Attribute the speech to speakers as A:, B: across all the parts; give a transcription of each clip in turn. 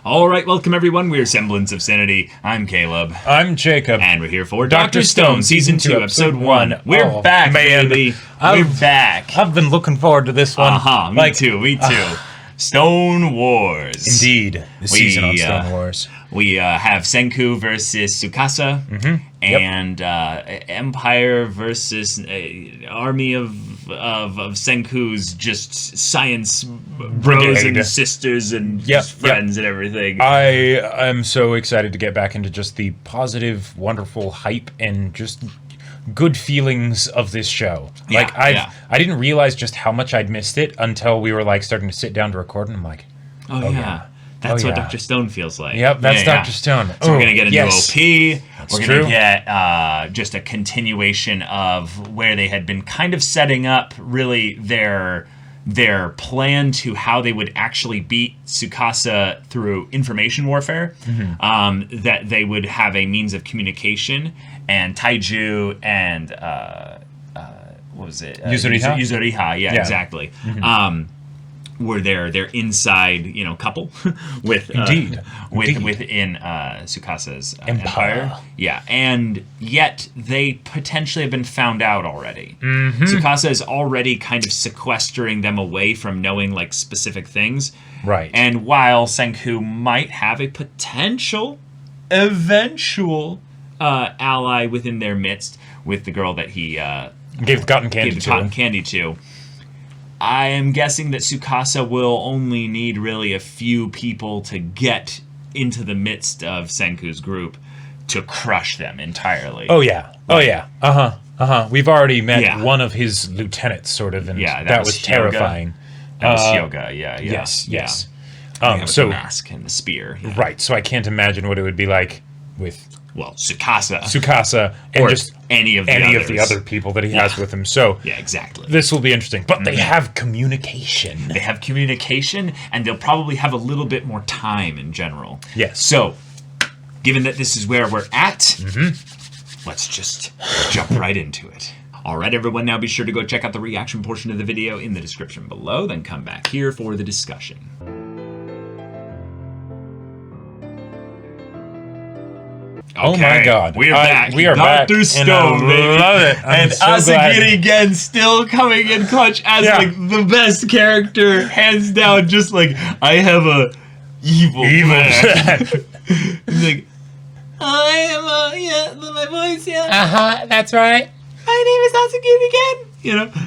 A: All right, welcome everyone. We're Semblance of Sanity. I'm Caleb.
B: I'm Jacob.
A: And we're here for Dr. Stone, Season 2, Episode 1. We're back,
B: man.
A: baby. We're back.
B: I've been looking forward to this one.
A: Me too. Stone Wars.
B: Indeed. The season on Stone Wars.
A: We have Senku versus Tsukasa, and Empire versus army of Senku's just science bros and sisters and friends and everything.
B: I am so excited to get back into just the positive, wonderful hype and just good feelings of this show. I didn't realize just how much I'd missed it until we were like starting to sit down to record, and I'm like, oh yeah.
A: That's what Dr. Stone feels like.
B: Yep, that's Dr. Stone.
A: So we're going to get a new OP.
B: We're
A: going to get just a continuation of where they had been kind of setting up really their plan to how they would actually beat Tsukasa through information warfare. That they would have a means of communication, and Taiju and what was it? Yuzuriha, exactly. Were their inside, couple within Tsukasa's empire. Yeah, and yet they potentially have been found out already. Tsukasa is already kind of sequestering them away from knowing like specific things.
B: Right.
A: And while Senku might have a potential, eventual ally within their midst with the girl that he
B: gave the cotton candy
A: to. I am guessing that Tsukasa will only need really a few people to get into the midst of Senku's group to crush them entirely.
B: Oh yeah. We've already met one of his lieutenants, sort of, and that was terrifying.
A: That was Hyoga,
B: Yes.
A: So the mask and the spear. Yeah.
B: Right. So I can't imagine what it would be like with
A: Tsukasa,
B: and
A: or
B: just
A: any of the
B: other people that he has with him. So
A: exactly.
B: This will be interesting. But they have communication.
A: They have communication, and they'll probably have a little bit more time in general.
B: Yes.
A: So, given that this is where we're at, let's just jump right into it. All right, everyone. Now be sure to go check out the reaction portion of the video in the description below. Then come back here for the discussion.
B: Okay, oh my God!
A: We're back.
B: We are back.
A: Dr. Stone, baby.
B: Love it.
A: And so Asagiri again, still coming in clutch as like the best character, hands down. Just like I have a evil plan. He's like, I am my voice.
B: That's right.
A: My name is Asagiri again.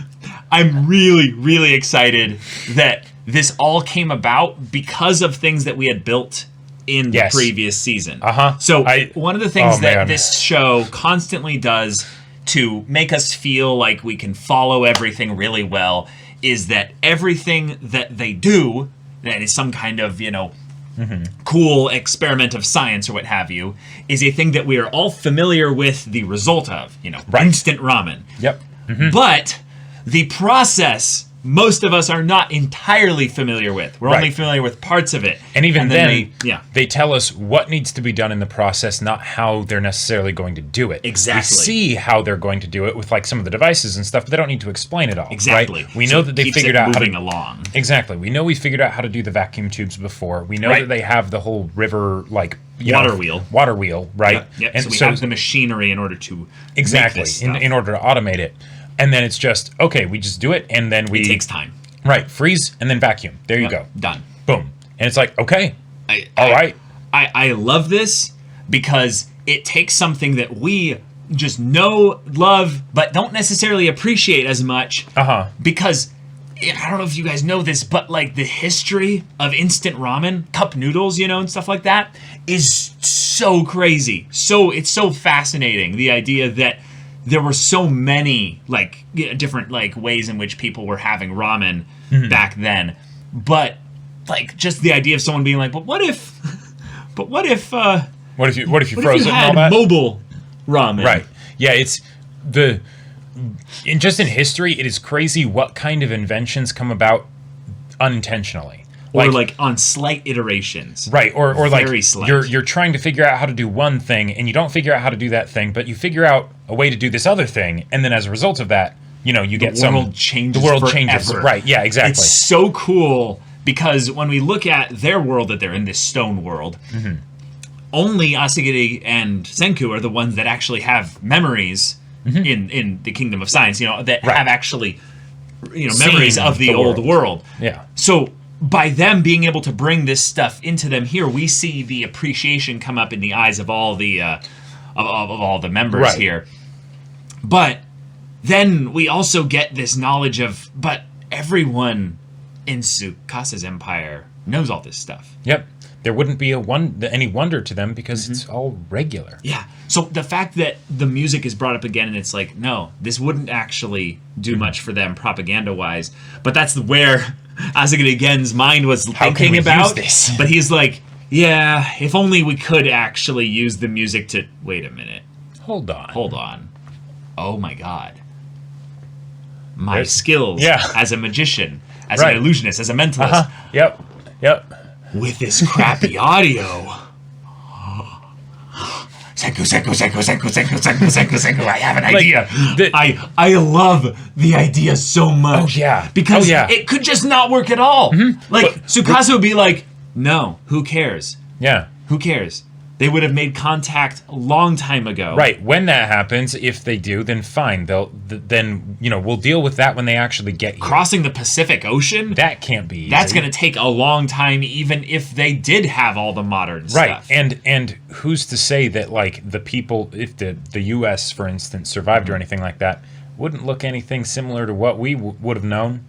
A: I'm really, really excited that this all came about because of things that we had built in the previous season. So one of the things that this show constantly does to make us feel like we can follow everything really well is that everything that they do that is some kind of, cool experiment of science or what have you, is a thing that we are all familiar with the result of, instant ramen.
B: Yep.
A: But the process, most of us are not entirely familiar with. We're only familiar with parts of it.
B: And even then they tell us what needs to be done in the process, not how they're necessarily going to do it.
A: Exactly.
B: We see how they're going to do it with like some of the devices and stuff, but they don't need to explain it all.
A: Exactly.
B: Right? We know that they figured out how to
A: along.
B: Exactly. We know we figured out how to do the vacuum tubes before. We know that they have the whole river water wheel, right?
A: Yep. And so we have the machinery in order to make this stuff.
B: in order to automate it. And then it's just, okay, we just do it, and then it
A: takes time.
B: Right, freeze, and then vacuum. There you go.
A: Done.
B: Boom. And it's like, okay, all right.
A: I love this because it takes something that we just know, love, but don't necessarily appreciate as much. Because, I don't know if you guys know this, but like the history of instant ramen, cup noodles, and stuff like that, is so crazy. It's so fascinating, the idea that there were so many different ways in which people were having ramen back then, but just the idea of someone being like, what if you
B: froze it and all that?
A: Mobile ramen,
B: right? Yeah, it's in history, it is crazy what kind of inventions come about unintentionally.
A: Or on slight iterations.
B: Right, or
A: very slight.
B: You're trying to figure out how to do one thing, and you don't figure out how to do that thing, but you figure out a way to do this other thing, and then as a result of that, you get
A: the world changes.
B: The world changes. Right, yeah, exactly.
A: It's so cool Because when we look at their world that they're in, this stone world, only Asagiri and Senku are the ones that actually have memories in the Kingdom of Science, that have actually, memories of the old world.
B: Yeah.
A: So by them being able to bring this stuff into them here, we see the appreciation come up in the eyes of all the of all the members here. But then we also get this knowledge of, but everyone in Tsukasa's empire knows all this stuff.
B: Yep. There wouldn't be any wonder to them because it's all regular.
A: Yeah. So the fact that the music is brought up again and it's like, no, this wouldn't actually do much for them propaganda-wise. But that's where Asagiri Gen's mind was thinking about this. But he's like, yeah, if only we could actually use the music to... Wait a minute.
B: Hold on.
A: Oh my god. My skills as a magician, as an illusionist, as a mentalist.
B: Yep.
A: With this crappy audio. Senku, I have an idea. I love the idea so much.
B: Oh, yeah.
A: Because it could just not work at all. Tsukasa would be like, no, who cares?
B: Yeah.
A: Who cares? They would have made contact a long time ago.
B: Right. When that happens, if they do, then fine. Then we'll deal with that when they actually get here.
A: Crossing the Pacific Ocean?
B: That can't be easy.
A: That's going to take a long time, even if they did have all the modern stuff.
B: Right. And who's to say that, like, the people, if the U.S., for instance, survived or anything like that, wouldn't look anything similar to what we would have known,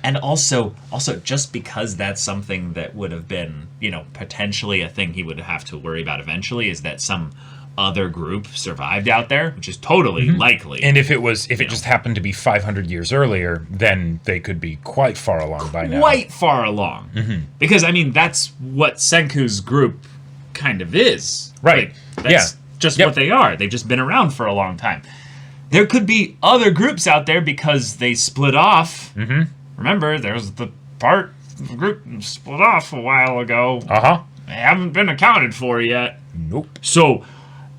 A: And also, just because that's something that would have been, potentially a thing he would have to worry about eventually, is that some other group survived out there, which is totally likely.
B: And if it just happened to be 500 years earlier, then they could be quite far along by now.
A: Quite far along. Because, that's what Senku's group kind of is.
B: Right.
A: That's just what they are. They've just been around for a long time. There could be other groups out there because they split off. Remember, there's the group split off a while ago. They haven't been accounted for yet.
B: Nope.
A: So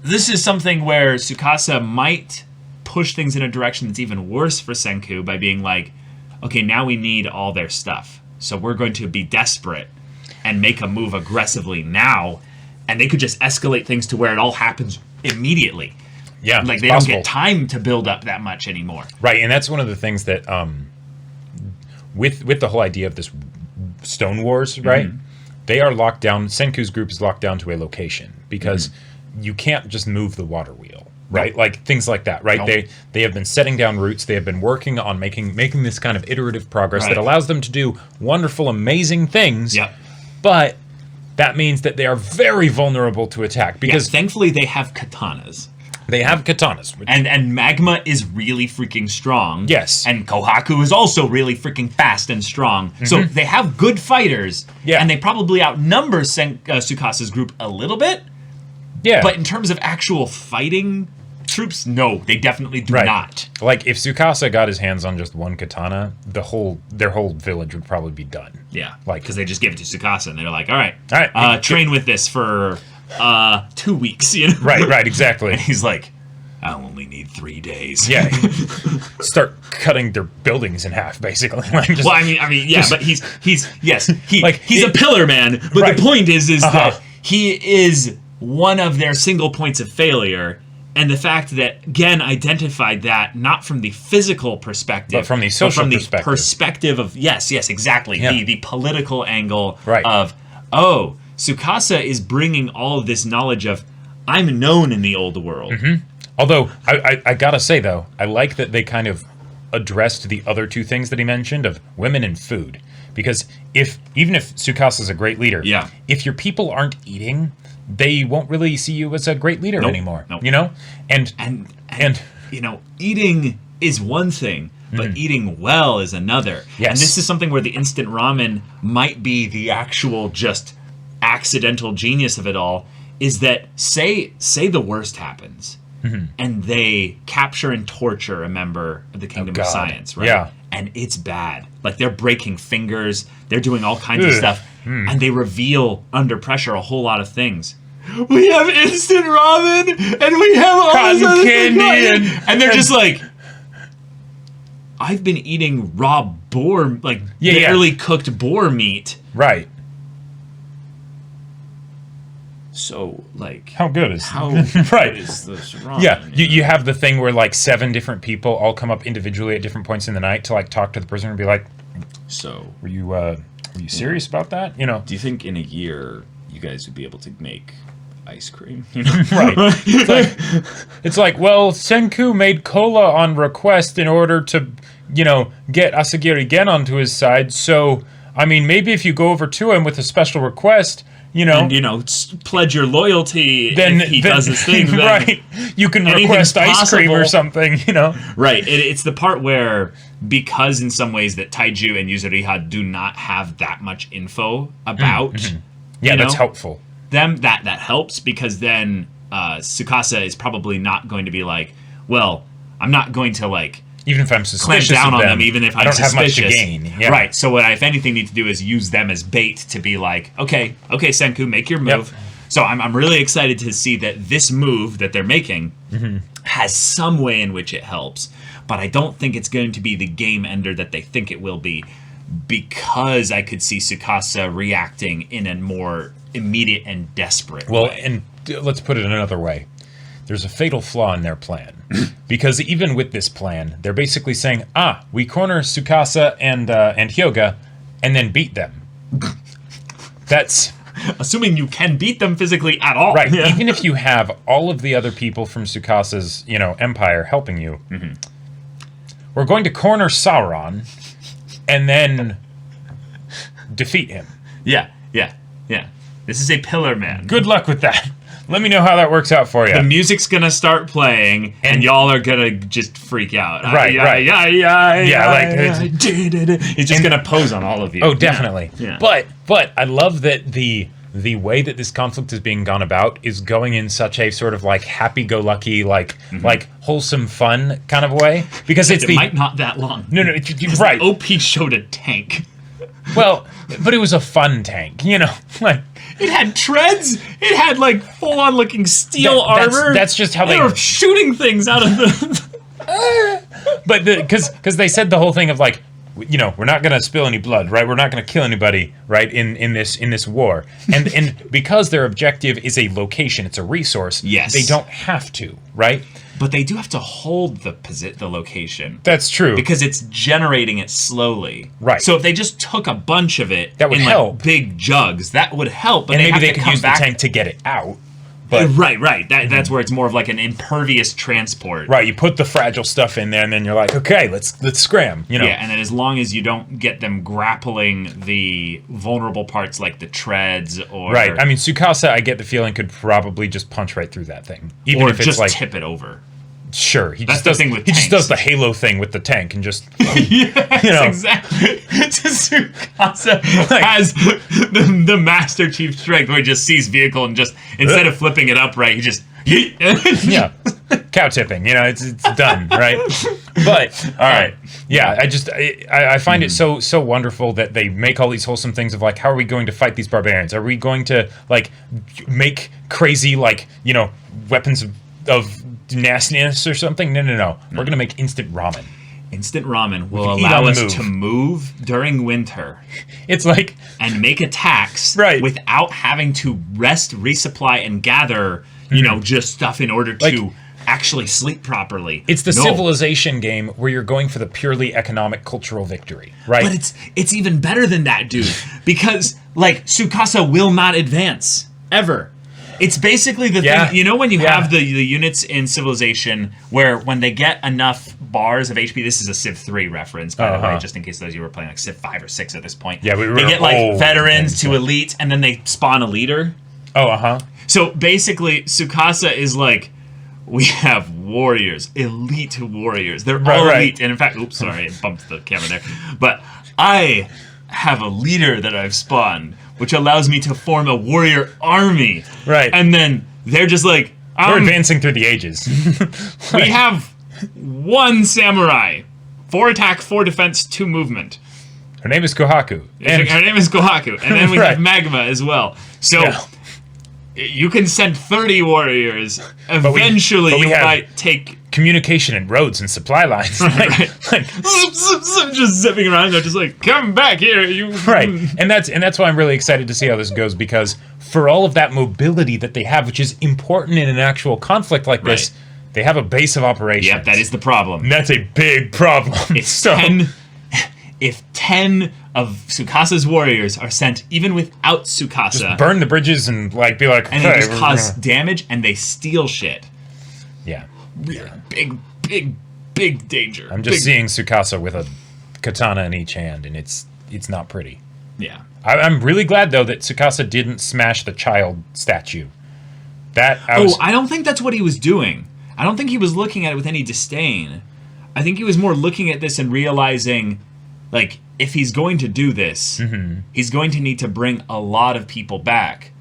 A: this is something where Tsukasa might push things in a direction that's even worse for Senku by being like, okay, now we need all their stuff. So we're going to be desperate and make a move aggressively now. And they could just escalate things to where it all happens immediately.
B: Yeah,
A: like they don't get time to build up that much anymore.
B: Right, and that's one of the things that, with the whole idea of this Stone Wars, right? They are locked down. Senku's group is locked down to a location because you can't just move the water wheel, right? Like things like that, right? They have been setting down roots. They have been working on making this kind of iterative progress that allows them to do wonderful, amazing things.
A: Yep.
B: But that means that they are very vulnerable to attack because
A: thankfully they have katanas.
B: They have katanas.
A: And Magma is really freaking strong.
B: Yes.
A: And Kohaku is also really freaking fast and strong. So they have good fighters.
B: Yeah.
A: And they probably outnumber Tsukasa's group a little bit.
B: Yeah.
A: But in terms of actual fighting troops, no, they definitely do not.
B: Like, if Tsukasa got his hands on just one katana, their whole village would probably be done.
A: Yeah.
B: Like,
A: because they just give it to Tsukasa and they're like, all right, train with this for... 2 weeks,
B: Right, exactly.
A: And he's like, I only need 3 days.
B: Yeah. Start cutting their buildings in half, basically.
A: But he's a pillar man. But the point is that he is one of their single points of failure. And the fact that Gen identified that not from the physical perspective,
B: but from the social
A: perspective. Perspective of yes, exactly.
B: Yeah.
A: The political angle
B: of
A: Tsukasa is bringing all of this knowledge of, I'm known in the old world.
B: Although, I gotta say, though, I like that they kind of addressed the other two things that he mentioned of women and food. Because even if Tsukasa's a great leader, if your people aren't eating, they won't really see you as a great leader anymore. And
A: eating is one thing, but eating well is another.
B: Yes.
A: And this is something where the instant ramen might be the actual just accidental genius of it all, is that say the worst happens and they capture and torture a member of the Kingdom of Science, right?
B: Yeah.
A: And it's bad. Like they're breaking fingers, they're doing all kinds of stuff, and they reveal under pressure a whole lot of things. We have instant ramen and we have all
B: cotton candy
A: and they're just like, I've been eating raw boar, like barely cooked boar meat.
B: Right.
A: So, like,
B: how good is
A: right. Is this ramen?
B: Yeah, you have the thing where like 7 different people all come up individually at different points in the night to like talk to the prisoner and be like,
A: so
B: were you serious about that? You know,
A: do you think in a year you guys would be able to make ice cream?
B: Right. It's like, well, Senku made cola on request in order to, get Asagiri Gen onto his side. So, I mean, maybe if you go over to him with a special request,
A: and, pledge your loyalty then, if he does his thing. Then
B: right. You can request ice cream or something,
A: Right. It's the part where, because in some ways that Taiju and Yuzuriha do not have that much info about,
B: yeah, that's helpful.
A: Them, that helps, because then Tsukasa is probably not going to be like, well, I'm not going to, like,
B: even if I'm suspicious
A: clamp down
B: of
A: on
B: them,
A: even if
B: I don't
A: suspicious.
B: Have much to gain. Yeah.
A: Right. So what I, if anything, need to do is use them as bait to be like, okay, Senku, make your move. Yep. So I'm really excited to see that this move that they're making has some way in which it helps, but I don't think it's going to be the game ender that they think it will be, because I could see Tsukasa reacting in a more immediate and desperate way.
B: Well, and let's put it another way. There's a fatal flaw in their plan. Because even with this plan, they're basically saying, we corner Tsukasa and Hyoga and then beat them. That's...
A: Assuming you can beat them physically at all.
B: Right. Yeah. Even if you have all of the other people from Tsukasa's, empire helping you, we're going to corner Sauron and then defeat him.
A: Yeah. This is a pillar man.
B: Good luck with that. Let me know how that works out for you.
A: The music's gonna start playing, and y'all are gonna just freak out.
B: Right.
A: He's just gonna pose on all of you.
B: Oh, definitely.
A: Yeah.
B: But I love that the way that this conflict is being gone about is going in such a sort of like happy-go-lucky, like wholesome fun kind of way. Because it
A: might not that long.
B: No, right.
A: OP showed a tank.
B: Well, but it was a fun tank, like.
A: It had treads. It had like full-on looking steel armor.
B: That's just how
A: they were shooting things out of the.
B: But because they said the whole thing of like, we're not gonna spill any blood, right? We're not gonna kill anybody, right? In this war, and because their objective is a location, it's a resource.
A: Yes.
B: They don't have to, right?
A: But they do have to hold the location.
B: That's true.
A: Because it's generating it slowly.
B: Right.
A: So if they just took a bunch of it
B: that would help.
A: Like big jugs, that would help. But
B: and maybe they could use the tank to get it out. But
A: right. That's where it's more of like an impervious transport.
B: Right. You put the fragile stuff in there, and then you're like, okay, let's scram.
A: Yeah, and then as long as you don't get them grappling the vulnerable parts like the treads or
B: right. I mean, Tsukasa, I get the feeling could probably just punch right through that thing, even
A: or
B: if it's
A: just
B: like
A: tip it over.
B: Sure,
A: he just does
B: the Halo thing with the tank and just
A: exactly. Tsukasa has the Master Chief strength where he just sees vehicle and just instead of flipping it upright, he just
B: yeah, cow tipping. It's done, right? But
A: all right,
B: I find it so wonderful that they make all these wholesome things of like, how are we going to fight these barbarians? Are we going to like make crazy weapons of nastiness or something? No. We're gonna make instant ramen.
A: Instant ramen will allow us to move during winter.
B: It's like
A: and make attacks without having to rest, resupply, and gather. Just stuff in order to actually sleep properly.
B: It's the civilization game where you're going for the purely economic, cultural victory, right?
A: But it's even better than that, dude, because like Tsukasa will not advance ever. It's basically the thing, when you have the units in Civilization where when they get enough bars of HP, this is a Civ 3 reference, by the way, just in case those of you were playing like Civ 5 or 6 at this point.
B: Yeah,
A: they get like veterans to elite, and then they spawn a leader. So basically, Tsukasa is like, we have warriors, elite warriors. They're all elite. And in fact, oops, sorry, I bumped the camera there. But I have a leader that I've spawned, which allows me to form a warrior army.
B: Right.
A: And then they're just like...
B: we're advancing through the ages.
A: We have 1 samurai. 4 attack, 4 defense, 2 movement.
B: Her name is Kohaku.
A: Her name is Kohaku. And then we have Magma as well. So... You can send 30 warriors. Eventually, you might take
B: communication and roads and supply lines.
A: Just zipping around, they're just like, come back here, you.
B: Right, and that's why I'm really excited to see how this goes, because for all of that mobility that they have, which is important in an actual conflict like this, they have a base of operations.
A: Yep, that is the problem.
B: And that's a big problem.
A: If 10 of Tsukasa's warriors are sent even without Tsukasa,
B: just burn the bridges and be like,
A: and they just cause damage and they steal shit.
B: Yeah.
A: Really big danger.
B: I'm just seeing Tsukasa with a katana in each hand, and it's not pretty.
A: Yeah.
B: I'm really glad though that Tsukasa didn't smash the child statue.
A: I don't think that's what he was doing. I don't think he was looking at it with any disdain. I think he was more looking at this and realizing, like, if he's going to do this, he's going to need to bring a lot of people back.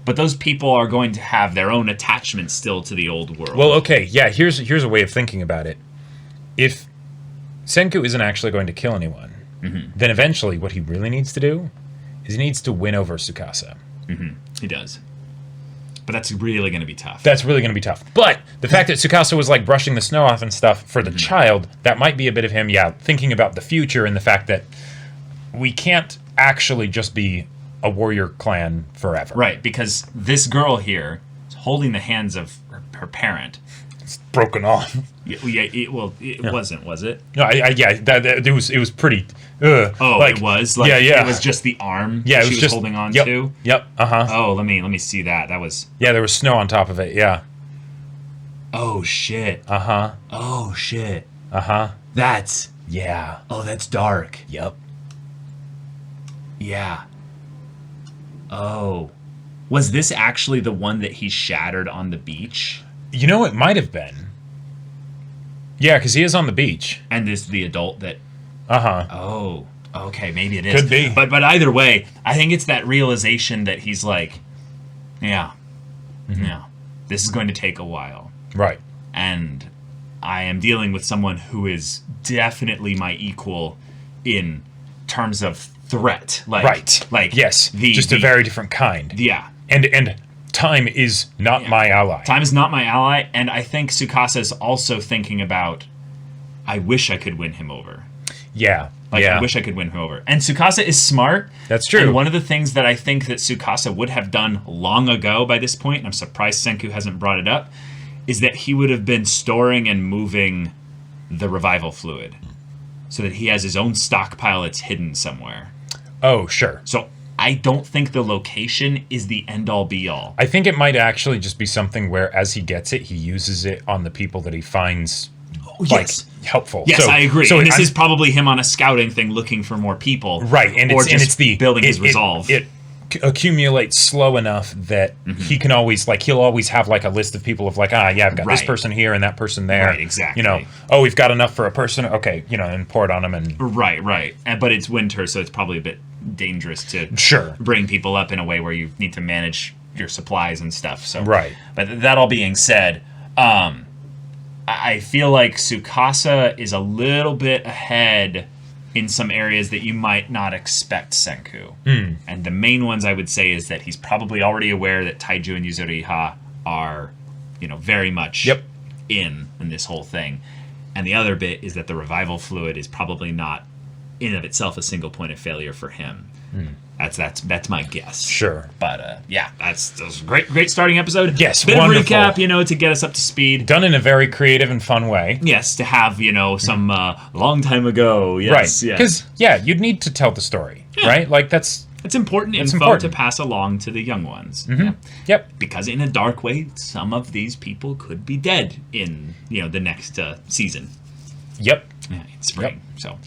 A: But those people are going to have their own attachment still to the old world.
B: Well, okay, yeah, here's a way of thinking about it. If Senku isn't actually going to kill anyone, then eventually what he really needs to do is he needs to win over Tsukasa.
A: He does. But that's really going to be tough.
B: That's really going to be tough. But the fact that Tsukasa was like brushing the snow off and stuff for the child, that might be a bit of him, thinking about the future and the fact that we can't actually just be a warrior clan forever.
A: Right, because this girl here is holding the hands of her parent.
B: It's broken off.
A: It wasn't, was it?
B: No, it was pretty.
A: It was? Like,
B: yeah.
A: It was just the arm
B: she
A: was just holding on to?
B: Yep,
A: Oh, let me see that. That was...
B: Yeah, there was snow on top of it, yeah.
A: Oh, shit. Oh, shit. That's...
B: Yeah.
A: Oh, that's dark.
B: Yep.
A: Yeah. Oh. Was this actually the one that he shattered on the beach?
B: You know, it might have been. Yeah, because he is on the beach.
A: And this the adult that... Oh. Okay, maybe it is.
B: Could be.
A: But either way, I think it's that realization that he's like, yeah, this is going to take a while.
B: Right.
A: And I am dealing with someone who is definitely my equal in terms of threat. Like
B: yes, just a very different kind.
A: Yeah.
B: And time is not my ally.
A: Time is not my ally, and I think Tsukasa is also thinking about, I wish I could win him over.
B: Yeah.
A: I wish I could win him over. And Tsukasa is smart.
B: That's true.
A: And one of the things that I think that Tsukasa would have done long ago by this point, and I'm surprised Senku hasn't brought it up, is that he would have been storing and moving the revival fluid so that he has his own stockpile that's hidden somewhere.
B: Oh, sure.
A: So I don't think the location is the end-all be-all.
B: I think it might actually just be something where as he gets it, he uses it on the people that he finds helpful.
A: Yes,
B: so,
A: I agree.
B: So
A: this is probably him on a scouting thing looking for more people.
B: Right, and it's
A: building his resolve.
B: It accumulates slow enough that he can always, he'll always have, a list of people of, I've got this person here and that person there.
A: Right, exactly.
B: We've got enough for a person. Okay, and pour it on them. And
A: Right. But it's winter, so it's probably a bit dangerous to bring people up in a way where you need to manage your supplies and stuff. So
B: right.
A: But that all being said, I feel like Tsukasa is a little bit ahead in some areas that you might not expect Senku. And the main ones I would say is that he's probably already aware that Taiju and Yuzuriha are, very much in this whole thing. And the other bit is that the revival fluid is probably not in of itself a single point of failure for him. That's my guess.
B: Sure.
A: But that was a great starting episode.
B: Yes,
A: bit
B: wonderful.
A: of recap, to get us up to speed.
B: Done in a very creative and fun way.
A: Yes, to have, some long time ago. Yes,
B: right. Because, you'd need to tell the story, right? It's
A: important info to pass along to the young ones.
B: Yep.
A: Because in a dark way, some of these people could be dead in, the next season.
B: Yep.
A: Yeah, in spring. Yep. So,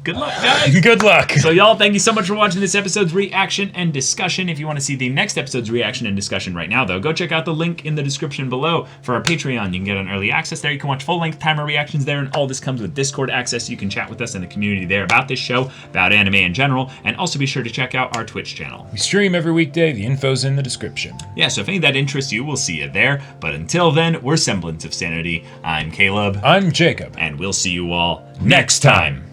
A: good luck, guys.
B: Good luck.
A: So, y'all, thank you so much for watching this episode's reaction and discussion. If you want to see the next episode's reaction and discussion right now, though, go check out the link in the description below for our Patreon. You can get an early access there. You can watch full-length timer reactions there, and all this comes with Discord access. You can chat with us in the community there about this show, about anime in general, and also be sure to check out our Twitch channel.
B: We stream every weekday. The info's in the description.
A: Yeah, so if any of that interests you, we'll see you there. But until then, we're Semblance of Sanity. I'm Caleb.
B: I'm Jacob.
A: And we'll see you all next time.